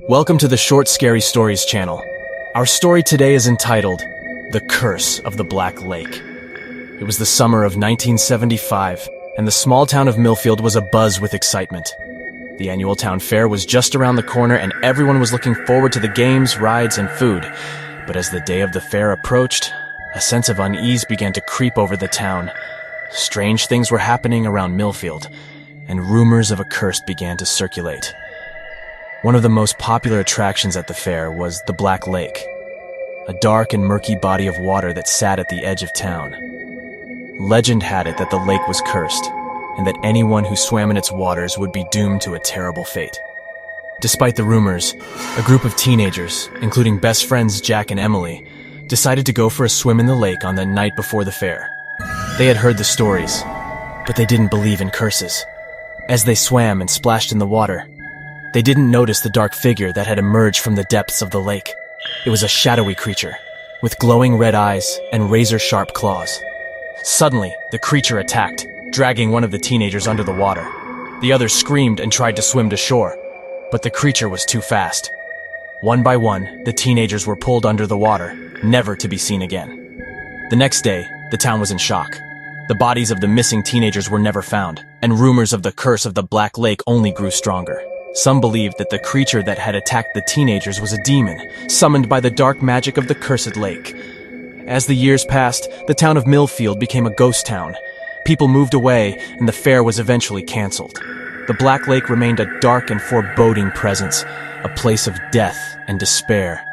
Welcome to the Short Scary Stories channel. Our story today is entitled, The Curse of the Black Lake. It was the summer of 1975, and the small town of Millfield was abuzz with excitement. The annual town fair was just around the corner, and everyone was looking forward to the games, rides, and food. But as the day of the fair approached, a sense of unease began to creep over the town. Strange things were happening around Millfield, and rumors of a curse began to circulate. One of the most popular attractions at the fair was the Black Lake, a dark and murky body of water that sat at the edge of town. Legend had it that the lake was cursed, and that anyone who swam in its waters would be doomed to a terrible fate. Despite the rumors, a group of teenagers, including best friends Jack and Emily, decided to go for a swim in the lake on the night before the fair. They had heard the stories, but they didn't believe in curses. As they swam and splashed in the water, they didn't notice the dark figure that had emerged from the depths of the lake. It was a shadowy creature, with glowing red eyes and razor-sharp claws. Suddenly, the creature attacked, dragging one of the teenagers under the water. The others screamed and tried to swim to shore, but the creature was too fast. One by one, the teenagers were pulled under the water, never to be seen again. The next day, the town was in shock. The bodies of the missing teenagers were never found, and rumors of the curse of the Black Lake only grew stronger. Some believed that the creature that had attacked the teenagers was a demon, summoned by the dark magic of the cursed lake. As the years passed, the town of Millfield became a ghost town. People moved away, and the fair was eventually canceled. The Black Lake remained a dark and foreboding presence, a place of death and despair.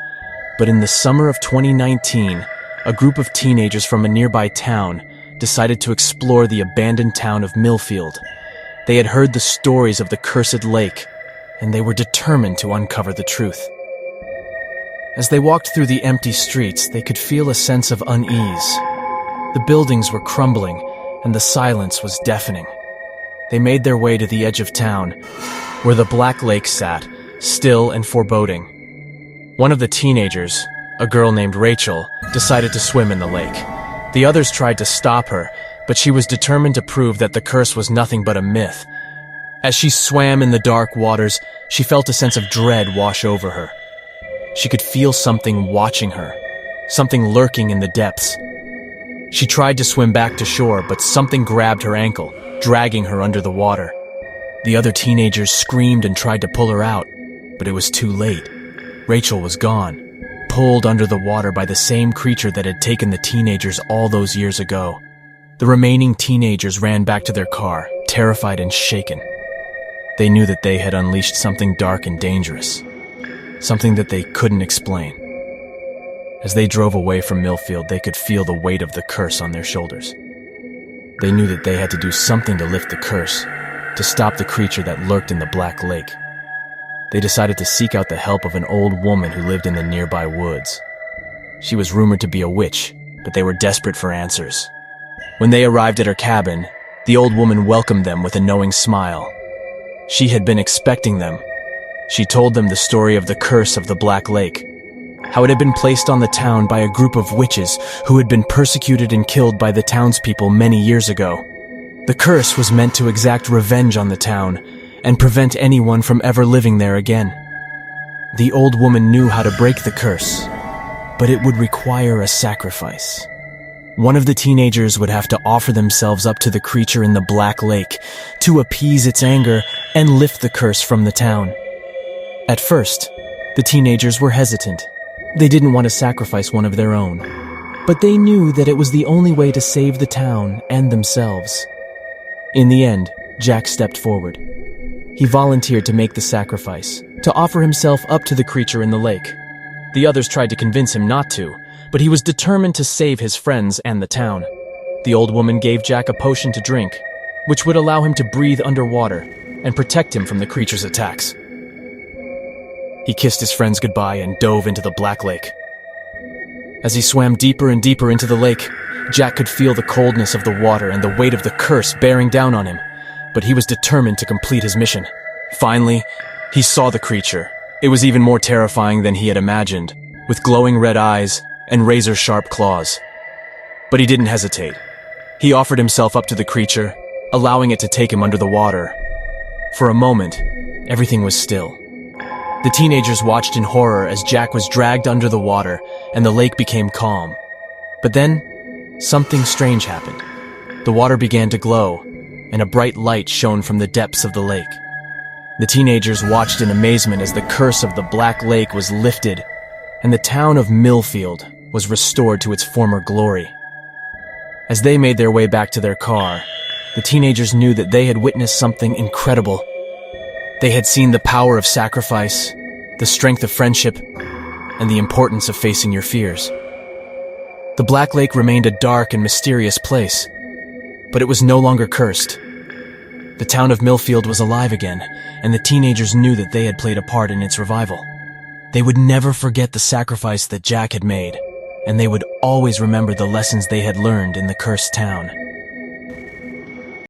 But in the summer of 2019, a group of teenagers from a nearby town decided to explore the abandoned town of Millfield. They had heard the stories of the cursed lake, and they were determined to uncover the truth. As they walked through the empty streets, they could feel a sense of unease. The buildings were crumbling, and the silence was deafening. They made their way to the edge of town, where the Black Lake sat, still and foreboding. One of the teenagers, a girl named Rachel, decided to swim in the lake. The others tried to stop her, but she was determined to prove that the curse was nothing but a myth. As she swam in the dark waters, she felt a sense of dread wash over her. She could feel something watching her, something lurking in the depths. She tried to swim back to shore, but something grabbed her ankle, dragging her under the water. The other teenagers screamed and tried to pull her out, but it was too late. Rachel was gone, pulled under the water by the same creature that had taken the teenagers all those years ago. The remaining teenagers ran back to their car, terrified and shaken. They knew that they had unleashed something dark and dangerous, something that they couldn't explain. As they drove away from Millfield, they could feel the weight of the curse on their shoulders. They knew that they had to do something to lift the curse, to stop the creature that lurked in the Black Lake. They decided to seek out the help of an old woman who lived in the nearby woods. She was rumored to be a witch, but they were desperate for answers. When they arrived at her cabin, the old woman welcomed them with a knowing smile. She had been expecting them. She told them the story of the curse of the Black Lake, how it had been placed on the town by a group of witches who had been persecuted and killed by the townspeople many years ago. The curse was meant to exact revenge on the town and prevent anyone from ever living there again. The old woman knew how to break the curse, but it would require a sacrifice. One of the teenagers would have to offer themselves up to the creature in the Black Lake to appease its anger and lift the curse from the town. At first, the teenagers were hesitant. They didn't want to sacrifice one of their own, but they knew that it was the only way to save the town and themselves. In the end, Jack stepped forward. He volunteered to make the sacrifice, to offer himself up to the creature in the lake. The others tried to convince him not to, but he was determined to save his friends and the town. The old woman gave Jack a potion to drink, which would allow him to breathe underwater and protect him from the creature's attacks. He kissed his friends goodbye and dove into the Black Lake. As he swam deeper and deeper into the lake, Jack could feel the coldness of the water and the weight of the curse bearing down on him, but he was determined to complete his mission. Finally, he saw the creature. It was even more terrifying than he had imagined, with glowing red eyes and razor-sharp claws. But he didn't hesitate. He offered himself up to the creature, allowing it to take him under the water. For a moment, everything was still. The teenagers watched in horror as Jack was dragged under the water and the lake became calm. But then, something strange happened. The water began to glow, and a bright light shone from the depths of the lake. The teenagers watched in amazement as the curse of the Black Lake was lifted, and the town of Millfield was restored to its former glory. As they made their way back to their car, the teenagers knew that they had witnessed something incredible. They had seen the power of sacrifice, the strength of friendship, and the importance of facing your fears. The Black Lake remained a dark and mysterious place, but it was no longer cursed. The town of Millfield was alive again, and the teenagers knew that they had played a part in its revival. They would never forget the sacrifice that Jack had made, and they would always remember the lessons they had learned in the cursed town.